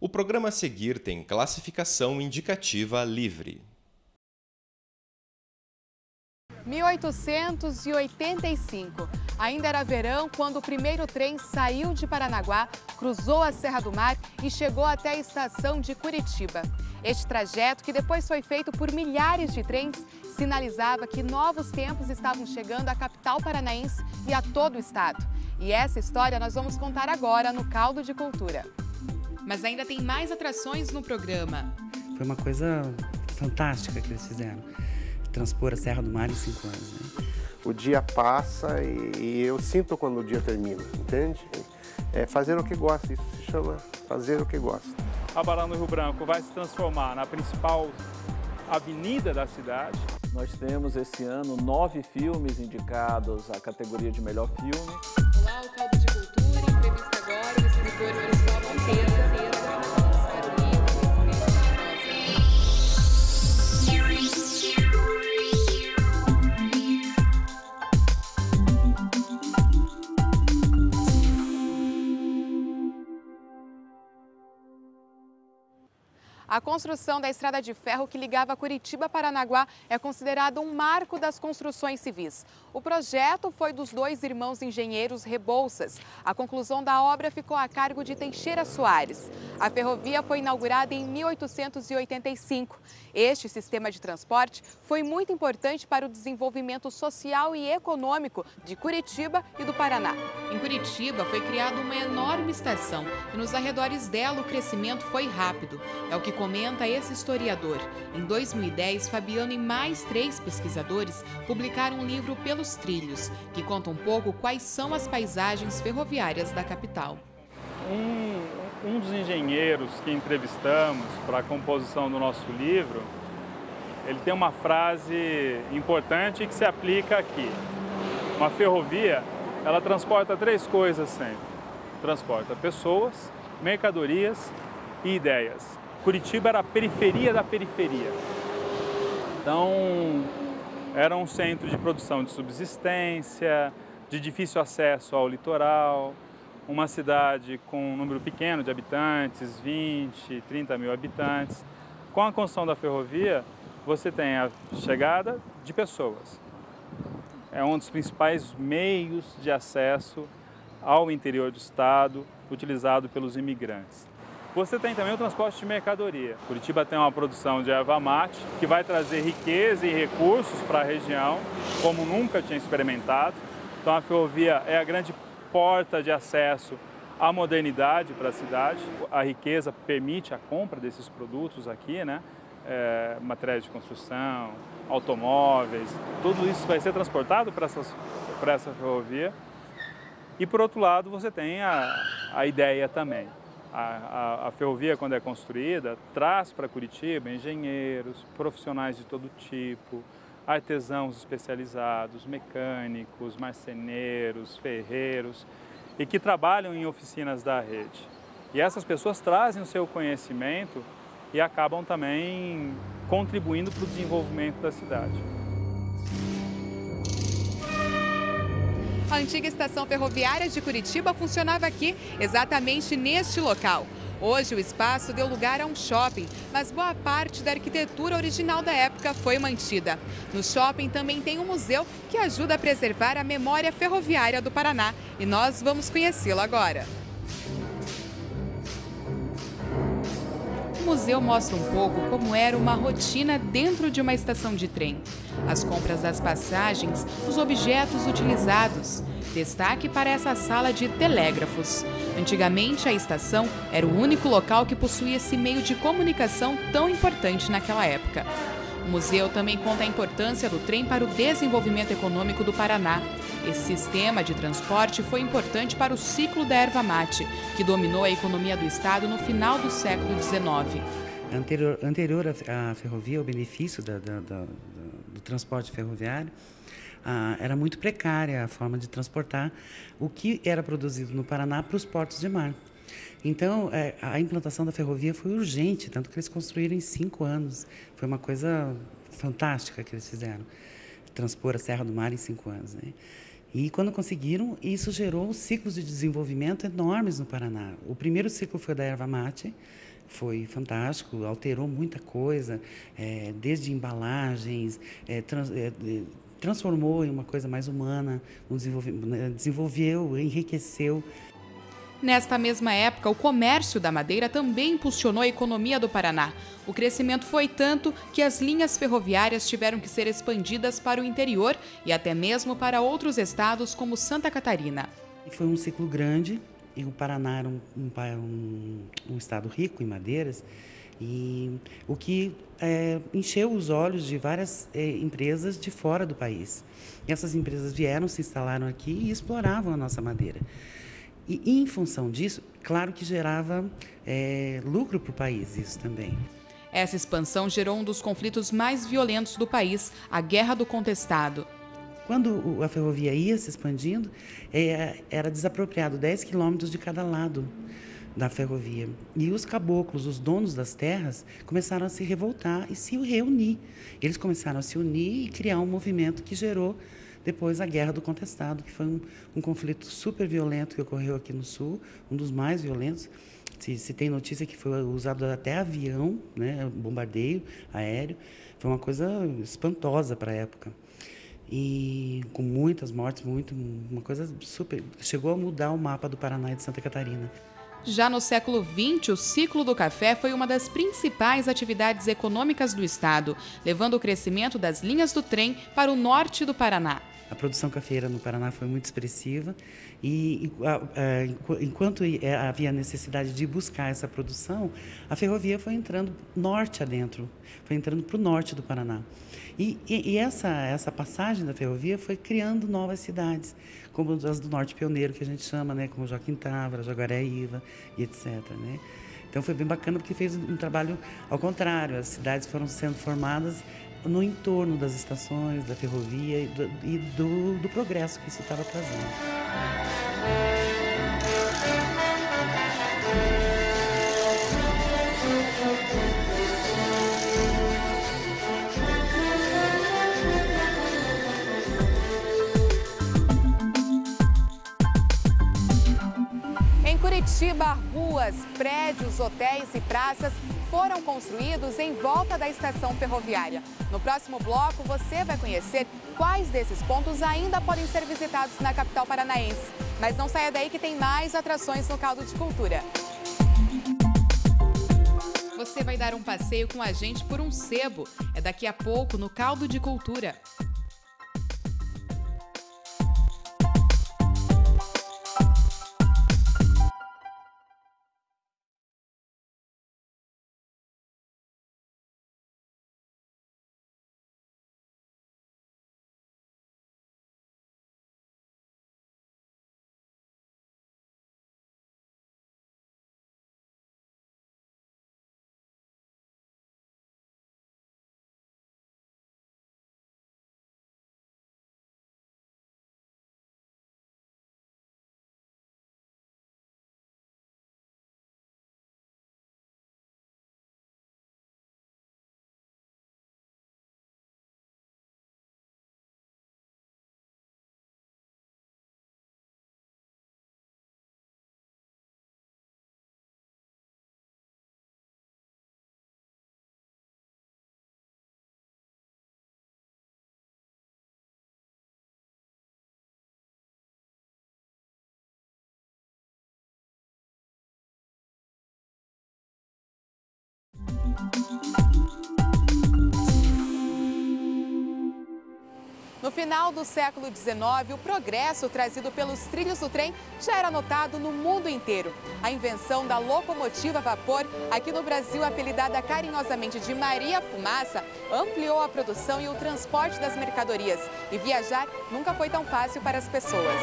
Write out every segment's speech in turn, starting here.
O programa a seguir tem classificação indicativa livre. 1885. Ainda era verão quando o primeiro trem saiu de Paranaguá, cruzou a Serra do Mar e chegou até a estação de Curitiba. Este trajeto, que depois foi feito por milhares de trens, sinalizava que novos tempos estavam chegando à capital paranaense e a todo o estado. E essa história nós vamos contar agora no Caldo de Cultura. Mas ainda tem mais atrações no programa. Foi uma coisa fantástica que eles fizeram. Transpor a Serra do Mar em 5 anos. Né? O dia passa e eu sinto quando o dia termina, entende? É fazer o que gosta, isso se chama fazer o que gosta. A Barão do Rio Branco vai se transformar na principal avenida da cidade. Nós temos esse ano 9 filmes indicados à categoria de melhor filme. Olá, o Caldo de Cultura, entrevista agora o escritor Verisval Monteza. A construção da estrada de ferro que ligava Curitiba a Paranaguá é considerada um marco das construções civis. O projeto foi dos 2 irmãos engenheiros Rebouças. A conclusão da obra ficou a cargo de Teixeira Soares. A ferrovia foi inaugurada em 1885. Este sistema de transporte foi muito importante para o desenvolvimento social e econômico de Curitiba e do Paraná. Em Curitiba foi criada uma enorme estação e nos arredores dela o crescimento foi rápido. É o que comenta esse historiador. Em 2010, Fabiano e mais 3 pesquisadores publicaram um livro Pelos Trilhos, que conta um pouco quais são as paisagens ferroviárias da capital. Um dos engenheiros que entrevistamos para a composição do nosso livro, ele tem uma frase importante que se aplica aqui. Uma ferrovia, ela transporta 3 coisas sempre. Transporta pessoas, mercadorias e ideias. Curitiba era a periferia da periferia. Então, era um centro de produção de subsistência, de difícil acesso ao litoral, uma cidade com um número pequeno de habitantes, 20, 30 mil habitantes. Com a construção da ferrovia, você tem a chegada de pessoas. É um dos principais meios de acesso ao interior do estado, utilizado pelos imigrantes. Você tem também o transporte de mercadoria. Curitiba tem uma produção de erva mate que vai trazer riqueza e recursos para a região, como nunca tinha experimentado. Então a ferrovia é a grande porta de acesso à modernidade para a cidade. A riqueza permite a compra desses produtos aqui, né? Materiais de construção, automóveis, tudo isso vai ser transportado para essa ferrovia. E por outro lado você tem a ideia também. A ferrovia, quando é construída, traz para Curitiba engenheiros, profissionais de todo tipo, artesãos especializados, mecânicos, marceneiros, ferreiros, e que trabalham em oficinas da rede. E essas pessoas trazem o seu conhecimento e acabam também contribuindo para o desenvolvimento da cidade. A antiga estação ferroviária de Curitiba funcionava aqui, exatamente neste local. Hoje o espaço deu lugar a um shopping, mas boa parte da arquitetura original da época foi mantida. No shopping também tem um museu que ajuda a preservar a memória ferroviária do Paraná e nós vamos conhecê-lo agora. O museu mostra um pouco como era uma rotina dentro de uma estação de trem. As compras das passagens, os objetos utilizados. Destaque para essa sala de telégrafos. Antigamente, a estação era o único local que possuía esse meio de comunicação tão importante naquela época. O museu também conta a importância do trem para o desenvolvimento econômico do Paraná. Esse sistema de transporte foi importante para o ciclo da erva mate, que dominou a economia do estado no final do século XIX. Anterior à ferrovia, o benefício do transporte ferroviário, era muito precária a forma de transportar o que era produzido no Paraná para os portos de mar. Então, a implantação da ferrovia foi urgente, tanto que eles construíram em 5 anos. Foi uma coisa fantástica que eles fizeram, transpor a Serra do Mar em 5 anos. Né? E quando conseguiram, isso gerou ciclos de desenvolvimento enormes no Paraná. O primeiro ciclo foi da erva mate, foi fantástico, alterou muita coisa, desde embalagens, transformou em uma coisa mais humana, desenvolveu, enriqueceu. Nesta mesma época, o comércio da madeira também impulsionou a economia do Paraná. O crescimento foi tanto que as linhas ferroviárias tiveram que ser expandidas para o interior e até mesmo para outros estados como Santa Catarina. Foi um ciclo grande e o Paraná era um estado rico em madeiras, e o que encheu os olhos de várias empresas de fora do país. E essas empresas vieram, se instalaram aqui e exploravam a nossa madeira. E, em função disso, claro que gerava lucro para o país, isso também. Essa expansão gerou um dos conflitos mais violentos do país, a Guerra do Contestado. Quando a ferrovia ia se expandindo, era desapropriado 10 quilômetros de cada lado da ferrovia. E os caboclos, os donos das terras, começaram a se revoltar e se reunir. Eles começaram a se unir e criar um movimento que gerou depois a Guerra do Contestado, que foi um conflito super violento que ocorreu aqui no Sul, um dos mais violentos. Se tem notícia que foi usado até avião, né, bombardeio aéreo, foi uma coisa espantosa para a época. E com muitas mortes, uma coisa super... Chegou a mudar o mapa do Paraná e de Santa Catarina. Já no século XX, o ciclo do café foi uma das principais atividades econômicas do estado, levando o crescimento das linhas do trem para o norte do Paraná. A produção cafeeira no Paraná foi muito expressiva e enquanto havia necessidade de buscar essa produção, a ferrovia foi entrando norte adentro, foi entrando para o norte do Paraná. E essa passagem da ferrovia foi criando novas cidades, como as do Norte Pioneiro, que a gente chama, né, como Joaquim Távora, Jaguareíva e etc. Né? Então foi bem bacana porque fez um trabalho ao contrário, as cidades foram sendo formadas no entorno das estações, da ferrovia e do progresso que isso estava trazendo. Em Curitiba, ruas, prédios, hotéis e praças foram construídos em volta da estação ferroviária. No próximo bloco, você vai conhecer quais desses pontos ainda podem ser visitados na capital paranaense. Mas não saia daí que tem mais atrações no Caldo de Cultura. Você vai dar um passeio com a gente por um sebo. É daqui a pouco no Caldo de Cultura. No final do século XIX, o progresso trazido pelos trilhos do trem já era notado no mundo inteiro. A invenção da locomotiva a vapor, aqui no Brasil apelidada carinhosamente de Maria Fumaça, ampliou a produção e o transporte das mercadorias. E viajar nunca foi tão fácil para as pessoas.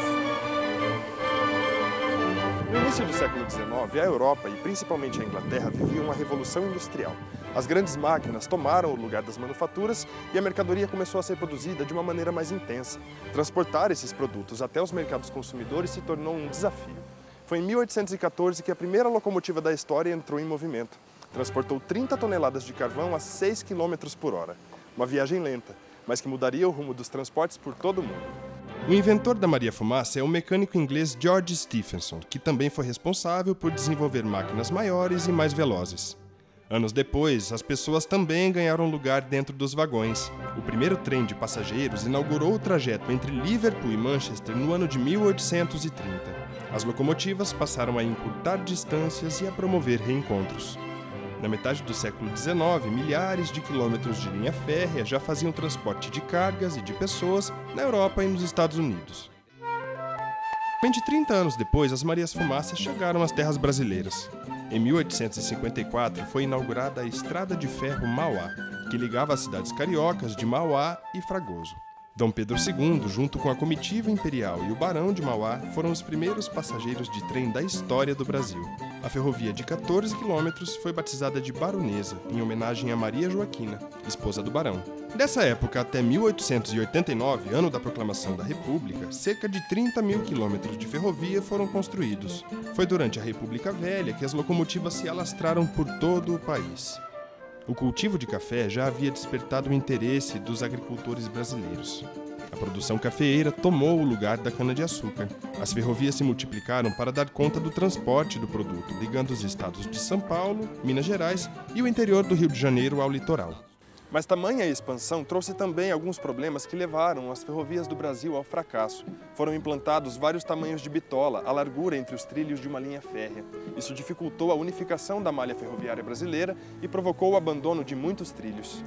No início do século XIX, a Europa e principalmente a Inglaterra viviam uma revolução industrial. As grandes máquinas tomaram o lugar das manufaturas e a mercadoria começou a ser produzida de uma maneira mais intensa. Transportar esses produtos até os mercados consumidores se tornou um desafio. Foi em 1814 que a primeira locomotiva da história entrou em movimento. Transportou 30 toneladas de carvão a 6 km por hora. Uma viagem lenta, mas que mudaria o rumo dos transportes por todo o mundo. O inventor da Maria Fumaça é o mecânico inglês George Stephenson, que também foi responsável por desenvolver máquinas maiores e mais velozes. Anos depois, as pessoas também ganharam lugar dentro dos vagões. O primeiro trem de passageiros inaugurou o trajeto entre Liverpool e Manchester no ano de 1830. As locomotivas passaram a encurtar distâncias e a promover reencontros. Na metade do século XIX, milhares de quilômetros de linha férrea já faziam transporte de cargas e de pessoas na Europa e nos Estados Unidos. Somente 30 anos depois, as Marias Fumaças chegaram às terras brasileiras. Em 1854, foi inaugurada a Estrada de Ferro Mauá, que ligava as cidades cariocas de Mauá e Fragoso. Dom Pedro II, junto com a comitiva imperial e o Barão de Mauá, foram os primeiros passageiros de trem da história do Brasil. A ferrovia de 14 quilômetros foi batizada de Baronesa, em homenagem a Maria Joaquina, esposa do barão. Dessa época até 1889, ano da proclamação da República, cerca de 30 mil quilômetros de ferrovia foram construídos. Foi durante a República Velha que as locomotivas se alastraram por todo o país. O cultivo de café já havia despertado o interesse dos agricultores brasileiros. A produção cafeeira tomou o lugar da cana-de-açúcar. As ferrovias se multiplicaram para dar conta do transporte do produto, ligando os estados de São Paulo, Minas Gerais e o interior do Rio de Janeiro ao litoral. Mas tamanha expansão trouxe também alguns problemas que levaram as ferrovias do Brasil ao fracasso. Foram implantados vários tamanhos de bitola, a largura entre os trilhos de uma linha férrea. Isso dificultou a unificação da malha ferroviária brasileira e provocou o abandono de muitos trilhos.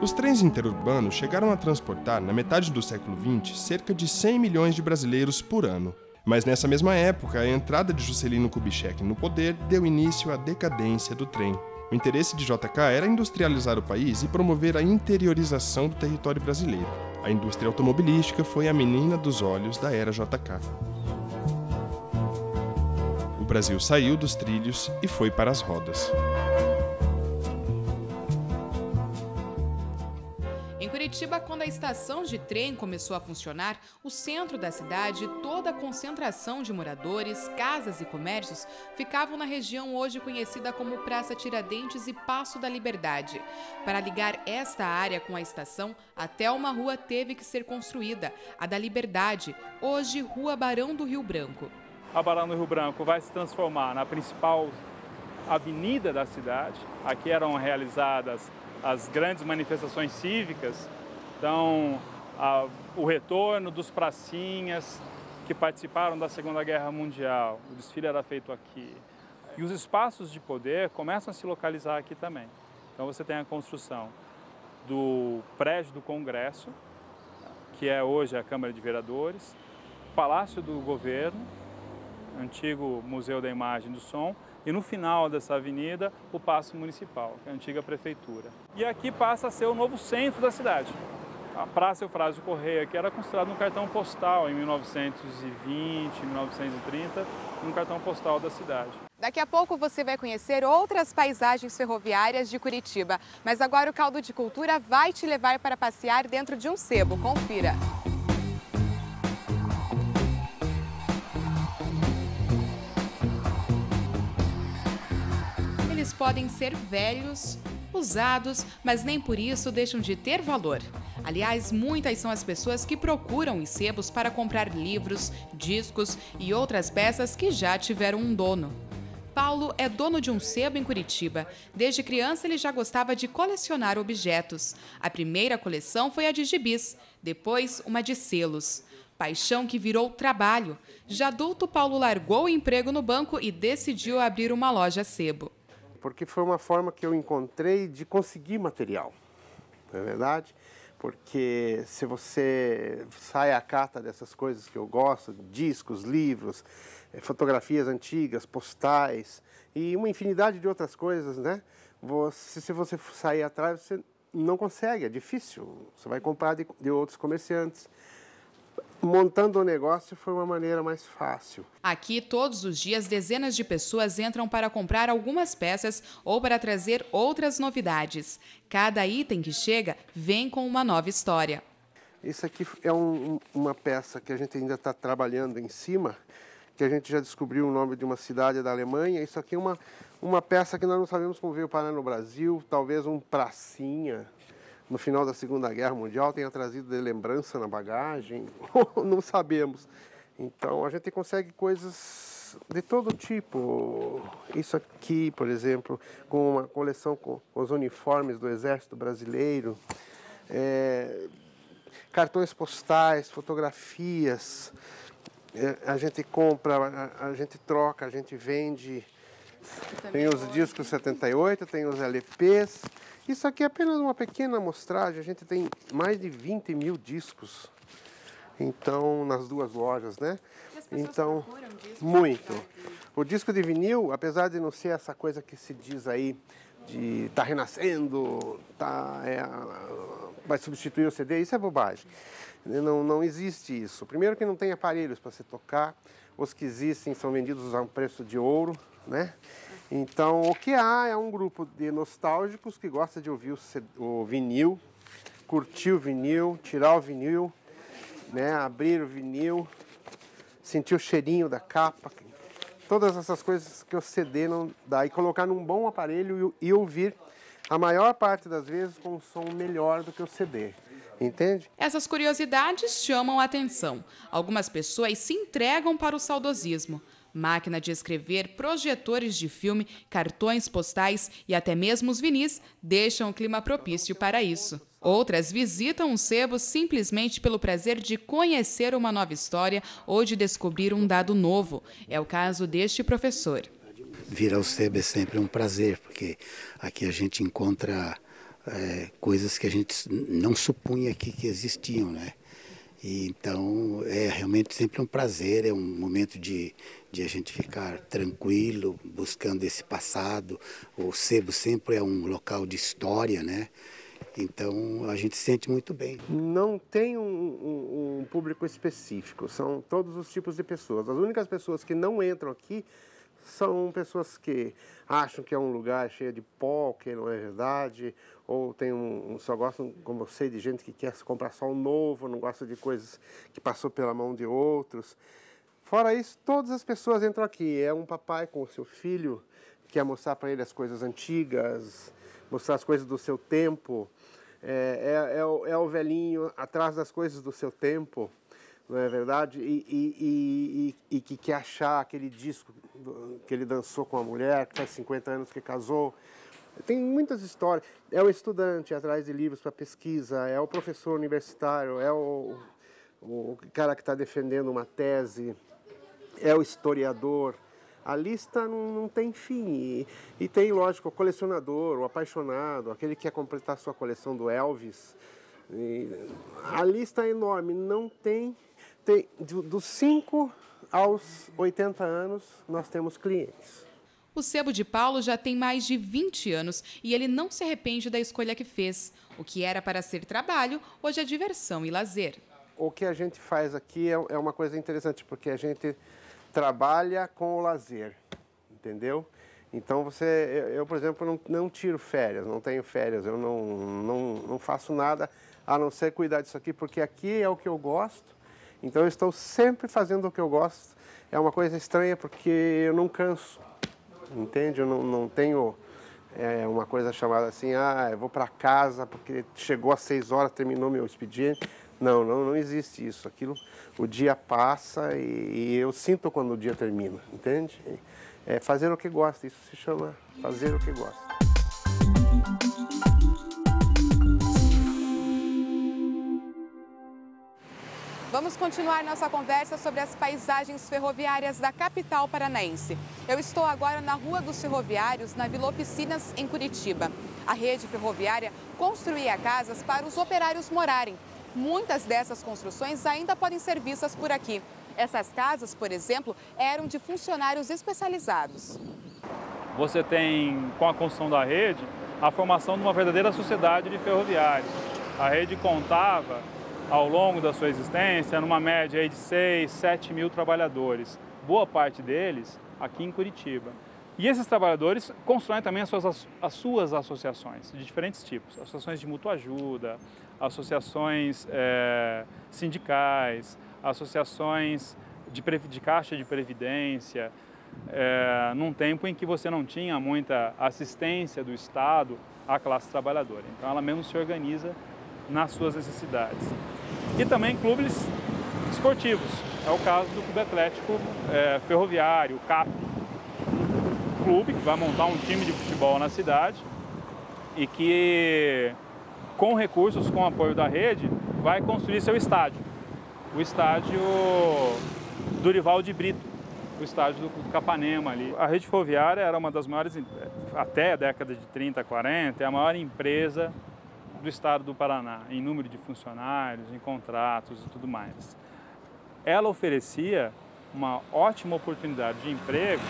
Os trens interurbanos chegaram a transportar, na metade do século XX, cerca de 100 milhões de brasileiros por ano. Mas nessa mesma época, a entrada de Juscelino Kubitschek no poder deu início à decadência do trem. O interesse de JK era industrializar o país e promover a interiorização do território brasileiro. A indústria automobilística foi a menina dos olhos da era JK. O Brasil saiu dos trilhos e foi para as rodas. Em Curitiba, quando a estação de trem começou a funcionar, o centro da cidade e toda a concentração de moradores, casas e comércios ficavam na região hoje conhecida como Praça Tiradentes e Paço da Liberdade. Para ligar esta área com a estação, até uma rua teve que ser construída, a da Liberdade, hoje Rua Barão do Rio Branco. A Barão do Rio Branco vai se transformar na principal avenida da cidade. Aqui eram realizadas as grandes manifestações cívicas, então o retorno dos pracinhas que participaram da Segunda Guerra Mundial, o desfile era feito aqui. E os espaços de poder começam a se localizar aqui também. Então você tem a construção do prédio do Congresso, que é hoje a Câmara de Vereadores, Palácio do Governo, antigo Museu da Imagem e do Som, e no final dessa avenida, o Paço Municipal, que é a antiga prefeitura. E aqui passa a ser o novo centro da cidade. A Praça Eufrásio Correia, que era considerado um cartão postal em 1920, 1930, um cartão postal da cidade. Daqui a pouco você vai conhecer outras paisagens ferroviárias de Curitiba. Mas agora o Caldo de Cultura vai te levar para passear dentro de um sebo. Confira! Eles podem ser velhos, usados, mas nem por isso deixam de ter valor. Aliás, muitas são as pessoas que procuram os sebos para comprar livros, discos e outras peças que já tiveram um dono. Paulo é dono de um sebo em Curitiba. Desde criança ele já gostava de colecionar objetos. A primeira coleção foi a de gibis, depois uma de selos. Paixão que virou trabalho. Já adulto, Paulo largou o emprego no banco e decidiu abrir uma loja sebo. Porque foi uma forma que eu encontrei de conseguir material, não é verdade? Porque se você sai à cata dessas coisas que eu gosto, discos, livros, fotografias antigas, postais e uma infinidade de outras coisas, né? Se você sair atrás, você não consegue, é difícil. Você vai comprar de outros comerciantes. Montando o negócio foi uma maneira mais fácil. Aqui, todos os dias, dezenas de pessoas entram para comprar algumas peças ou para trazer outras novidades. Cada item que chega vem com uma nova história. Isso aqui é uma peça que a gente ainda está trabalhando em cima, que a gente já descobriu o nome de uma cidade da Alemanha. Isso aqui é uma peça que nós não sabemos como veio parar no Brasil, talvez um pracinha, no final da Segunda Guerra Mundial tenha trazido de lembrança na bagagem, não sabemos. Então a gente consegue coisas de todo tipo. Isso aqui, por exemplo, com uma coleção com os uniformes do Exército Brasileiro, cartões postais, fotografias. A gente compra, a gente troca, a gente vende. Tem os discos 78, tem os LPs. Isso aqui é apenas uma pequena amostragem. A gente tem mais de 20 mil discos. Então, nas duas lojas, né? Então, muito. O disco de vinil, apesar de não ser essa coisa que se diz aí de tá renascendo, vai substituir o CD, isso é bobagem. Não existe isso. Primeiro que não tem aparelhos para se tocar. Os que existem são vendidos a um preço de ouro, né? Então, o que há é um grupo de nostálgicos que gosta de ouvir o vinil, curtir o vinil, tirar o vinil, né? Abrir o vinil, sentir o cheirinho da capa, todas essas coisas que o CD não dá, e colocar num bom aparelho e ouvir, a maior parte das vezes, com um som melhor do que o CD. Entende? Essas curiosidades chamam a atenção. Algumas pessoas se entregam para o saudosismo. Máquina de escrever, projetores de filme, cartões postais e até mesmo os vinis deixam o clima propício para isso. Outras visitam o sebo simplesmente pelo prazer de conhecer uma nova história ou de descobrir um dado novo. É o caso deste professor. Vir ao sebo é sempre um prazer, porque aqui a gente encontra coisas que a gente não supunha que existiam, né? E então é realmente sempre um prazer, é um momento de a gente ficar tranquilo, buscando esse passado. O sebo sempre é um local de história, né? Então a gente se sente muito bem. Não tem um público específico, são todos os tipos de pessoas. As únicas pessoas que não entram aqui são pessoas que acham que é um lugar cheio de pó, que não é verdade, ou só gostam, como eu sei, de gente que quer comprar só um novo, não gosta de coisas que passou pela mão de outros. Fora isso, todas as pessoas entram aqui. É um papai com o seu filho, que quer mostrar para ele as coisas antigas, mostrar as coisas do seu tempo. É o velhinho atrás das coisas do seu tempo, não é verdade? E que quer achar aquele disco que ele dançou com a mulher, que faz 50 anos que casou. Tem muitas histórias. É o estudante atrás de livros para pesquisa, é o professor universitário, é o cara que está defendendo uma tese, é o historiador. A lista não tem fim. E tem, lógico, o colecionador, o apaixonado, aquele que quer completar sua coleção do Elvis. A lista é enorme, não tem dos 5 aos 80 anos, nós temos clientes. O Sebo de Paulo já tem mais de 20 anos e ele não se arrepende da escolha que fez. O que era para ser trabalho, hoje é diversão e lazer. O que a gente faz aqui é uma coisa interessante, porque a gente trabalha com o lazer, entendeu? Então eu por exemplo, não tiro férias, não tenho férias, eu não faço nada a não ser cuidar disso aqui, porque aqui é o que eu gosto, então eu estou sempre fazendo o que eu gosto. É uma coisa estranha porque eu não canso, entende? Eu não tenho uma coisa chamada assim, eu vou para casa porque chegou às 6 horas, terminou meu expediente. Não existe isso. O dia passa e eu sinto quando o dia termina, entende? É fazer o que gosta, isso se chama fazer o que gosta. Vamos continuar nossa conversa sobre as paisagens ferroviárias da capital paranaense. Eu estou agora na Rua dos Ferroviários, na Vila Oficinas, em Curitiba. A rede ferroviária construía casas para os operários morarem. Muitas dessas construções ainda podem ser vistas por aqui. Essas casas, por exemplo, eram de funcionários especializados. Você tem, com a construção da rede, a formação de uma verdadeira sociedade de ferroviários. A rede contava, ao longo da sua existência, numa média de 6, 7 mil trabalhadores. Boa parte deles aqui em Curitiba. E esses trabalhadores constroem também as suas associações de diferentes tipos. Associações de mútua ajuda, associações sindicais, associações de caixa de previdência. Num tempo em que você não tinha muita assistência do Estado a classe trabalhadora. Então ela mesmo se organiza nas suas necessidades. E também clubes esportivos, é o caso do Clube Atlético Ferroviário, o CAF, um clube que vai montar um time de futebol na cidade e que, com recursos, com apoio da rede, vai construir seu estádio. O estádio Dorival de Brito, o estádio do Capanema ali. A rede ferroviária era uma das maiores, até a década de 30, 40, é a maior empresa do estado do Paraná, em número de funcionários, em contratos e tudo mais. Ela oferecia uma ótima oportunidade de emprego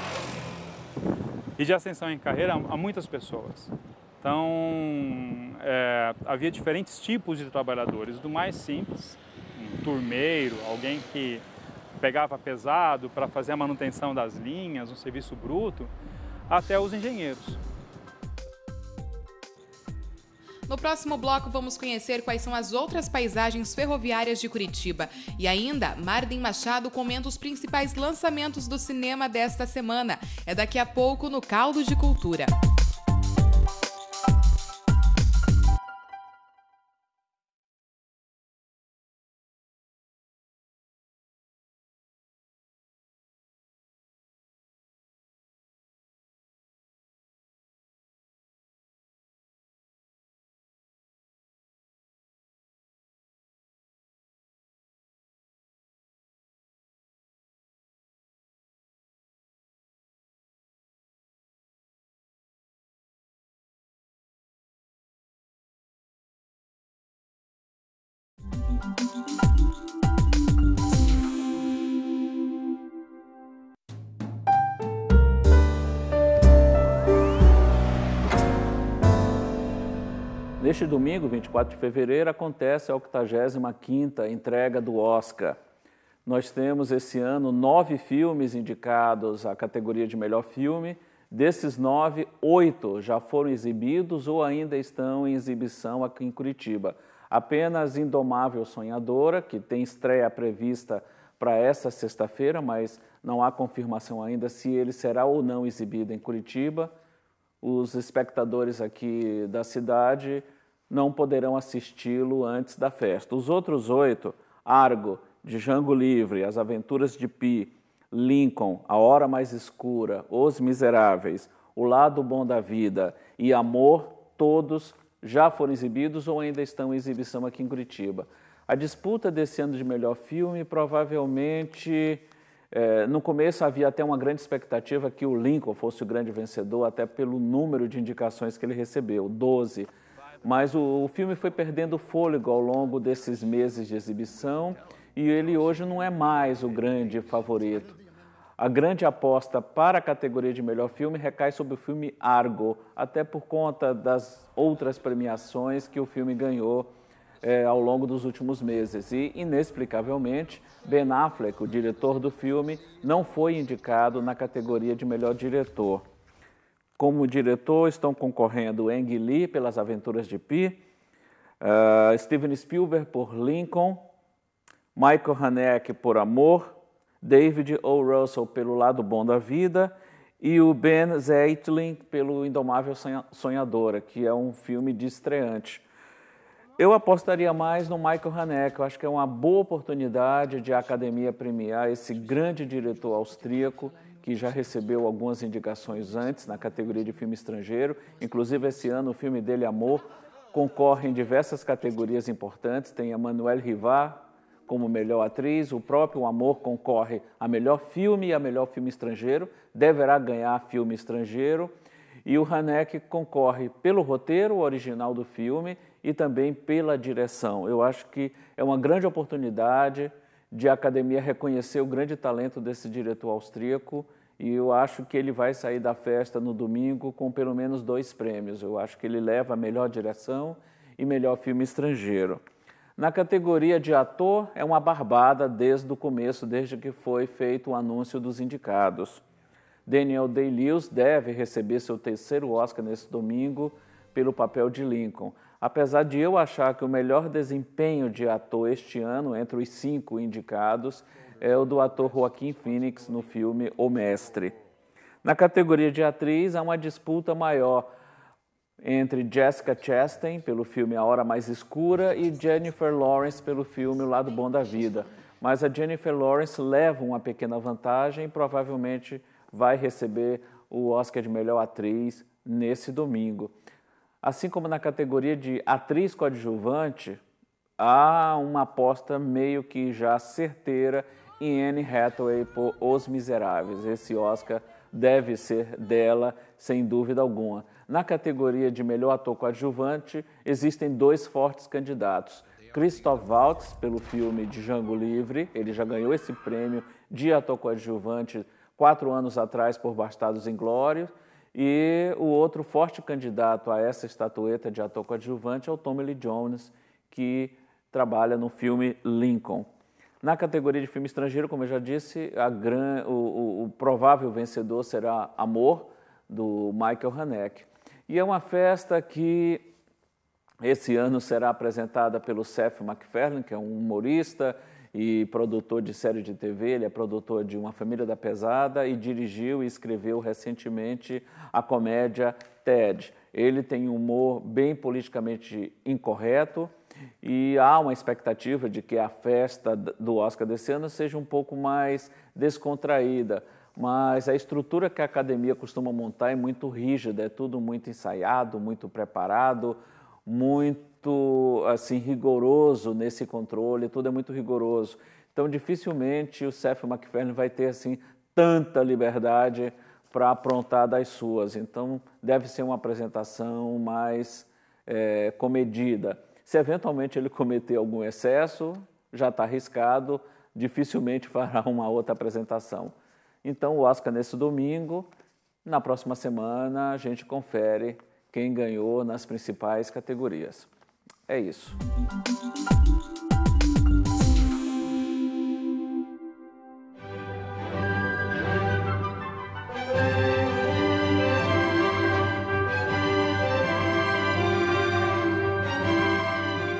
e de ascensão em carreira a muitas pessoas. Então, havia diferentes tipos de trabalhadores, do mais simples, um turmeiro, alguém que pegava pesado para fazer a manutenção das linhas, um serviço bruto, até os engenheiros. No próximo bloco, vamos conhecer quais são as outras paisagens ferroviárias de Curitiba. E ainda, Marden Machado comenta os principais lançamentos do cinema desta semana. É daqui a pouco no Caldo de Cultura. Neste domingo, 24 de fevereiro, acontece a 85ª entrega do Oscar. Nós temos esse ano 9 filmes indicados à categoria de melhor filme. Desses 9, 8 já foram exibidos ou ainda estão em exibição aqui em Curitiba. Apenas Indomável Sonhadora, que tem estreia prevista para esta sexta-feira, mas não há confirmação ainda se ele será ou não exibido em Curitiba. Os espectadores aqui da cidade não poderão assisti-lo antes da festa. Os outros 8, Argo, de Django Livre, As Aventuras de Pi, Lincoln, A Hora Mais Escura, Os Miseráveis, O Lado Bom da Vida e Amor, todos já foram exibidos ou ainda estão em exibição aqui em Curitiba. A disputa desse ano de melhor filme, provavelmente, no começo havia até uma grande expectativa que o Lincoln fosse o grande vencedor, até pelo número de indicações que ele recebeu, 12. Mas o filme foi perdendo fôlego ao longo desses meses de exibição e ele hoje não é mais o grande favorito. A grande aposta para a categoria de melhor filme recai sobre o filme Argo, até por conta das outras premiações que o filme ganhou ao longo dos últimos meses. E, inexplicavelmente, Ben Affleck, o diretor do filme, não foi indicado na categoria de melhor diretor. Como diretor estão concorrendo Ang Lee pelas Aventuras de Pi, Steven Spielberg por Lincoln, Michael Haneke por Amor, David O. Russell pelo Lado Bom da Vida e o Ben Zeitlin pelo Indomável Sonhadora, que é um filme de estreante. Eu apostaria mais no Michael Haneke. Eu acho que é uma boa oportunidade de a Academia premiar esse grande diretor austríaco que já recebeu algumas indicações antes na categoria de filme estrangeiro. Inclusive, esse ano, o filme dele, Amor, concorre em diversas categorias importantes. Tem a Manuelle Rivard como melhor atriz, o próprio Amor concorre a melhor filme e a melhor filme estrangeiro, deverá ganhar filme estrangeiro. E o Haneke concorre pelo roteiro original do filme e também pela direção. Eu acho que é uma grande oportunidade de a Academia reconhecer o grande talento desse diretor austríaco e eu acho que ele vai sair da festa no domingo com pelo menos 2 prêmios. Eu acho que ele leva a melhor direção e melhor filme estrangeiro. Na categoria de ator, é uma barbada desde o começo, desde que foi feito o anúncio dos indicados. Daniel Day-Lewis deve receber seu 3º Oscar nesse domingo pelo papel de Lincoln. Apesar de eu achar que o melhor desempenho de ator este ano, entre os 5 indicados, é o do ator Joaquin Phoenix no filme O Mestre. Na categoria de atriz, há uma disputa maior entre Jessica Chastain, pelo filme A Hora Mais Escura, e Jennifer Lawrence, pelo filme O Lado Bom da Vida. Mas a Jennifer Lawrence leva uma pequena vantagem e provavelmente vai receber o Oscar de Melhor Atriz nesse domingo. Assim como na categoria de atriz coadjuvante, há uma aposta meio que já certeira em Anne Hathaway por Os Miseráveis. Esse Oscar deve ser dela, sem dúvida alguma. Na categoria de melhor ator coadjuvante, existem 2 fortes candidatos. Christoph Waltz, pelo filme Django Livre, ele já ganhou esse prêmio de ator coadjuvante 4 anos atrás por Bastardos Inglórios. E o outro forte candidato a essa estatueta de ator coadjuvante é o Tommy Lee Jones, que trabalha no filme Lincoln. Na categoria de filme estrangeiro, como eu já disse, o provável vencedor será Amor, do Michael Haneke. E é uma festa que esse ano será apresentada pelo Seth MacFarlane, que é um humorista e produtor de série de TV, ele é produtor de Uma Família da Pesada e dirigiu e escreveu recentemente a comédia Ted. Ele tem um humor bem politicamente incorreto e há uma expectativa de que a festa do Oscar desse ano seja um pouco mais descontraída, mas a estrutura que a academia costuma montar é muito rígida, é tudo muito ensaiado, muito preparado, muito assim, rigoroso nesse controle, tudo é muito rigoroso. Então, dificilmente o Seth MacFarlane vai ter assim, tanta liberdade para aprontar das suas. Então, deve ser uma apresentação mais comedida. Se eventualmente ele cometer algum excesso, já está arriscado, dificilmente fará uma outra apresentação. Então, o Oscar nesse domingo, na próxima semana a gente confere quem ganhou nas principais categorias. É isso.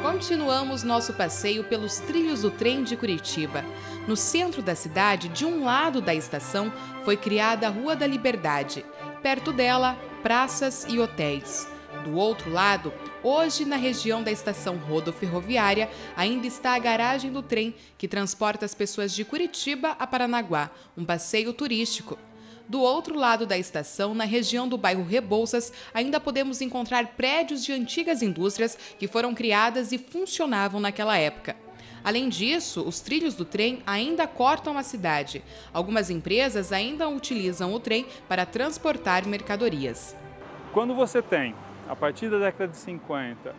Continuamos nosso passeio pelos trilhos do trem de Curitiba. No centro da cidade, de um lado da estação, foi criada a Rua da Liberdade. Perto dela, praças e hotéis. Do outro lado, hoje na região da estação rodoferroviária, ainda está a garagem do trem que transporta as pessoas de Curitiba a Paranaguá, um passeio turístico. Do outro lado da estação, na região do bairro Rebouças, ainda podemos encontrar prédios de antigas indústrias que foram criadas e funcionavam naquela época. Além disso, os trilhos do trem ainda cortam a cidade. Algumas empresas ainda utilizam o trem para transportar mercadorias. Quando você tem, a partir da década de 50,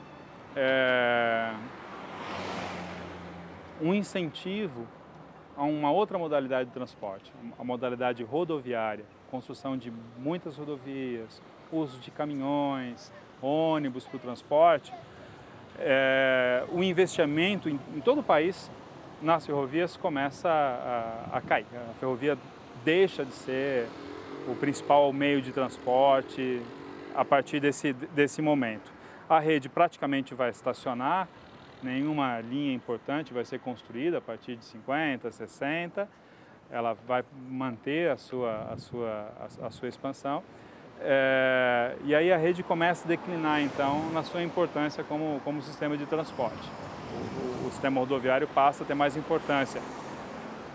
um incentivo a uma outra modalidade de transporte, a modalidade rodoviária, construção de muitas rodovias, uso de caminhões, ônibus para o transporte, o investimento em todo o país nas ferrovias começa a cair. A ferrovia deixa de ser o principal meio de transporte a partir desse momento. A rede praticamente vai estacionar, nenhuma linha importante vai ser construída a partir de 50, 60, ela vai manter a sua expansão. E aí a rede começa a declinar, então, na sua importância como sistema de transporte. O sistema rodoviário passa a ter mais importância.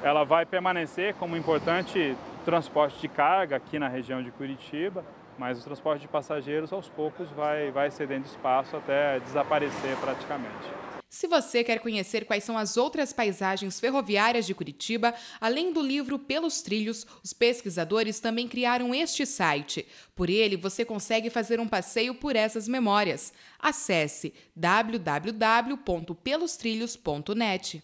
Ela vai permanecer como importante transporte de carga aqui na região de Curitiba, mas o transporte de passageiros, aos poucos, vai cedendo espaço até desaparecer praticamente. Se você quer conhecer quais são as outras paisagens ferroviárias de Curitiba, além do livro Pelos Trilhos, os pesquisadores também criaram este site. Por ele, você consegue fazer um passeio por essas memórias. Acesse www.pelostrilhos.net.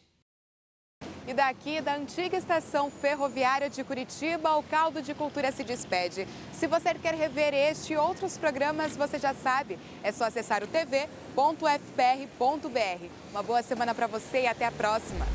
E daqui, da antiga estação ferroviária de Curitiba, o Caldo de Cultura se despede. Se você quer rever este e outros programas, você já sabe, é só acessar o tv.fpr.br. Uma boa semana para você e até a próxima!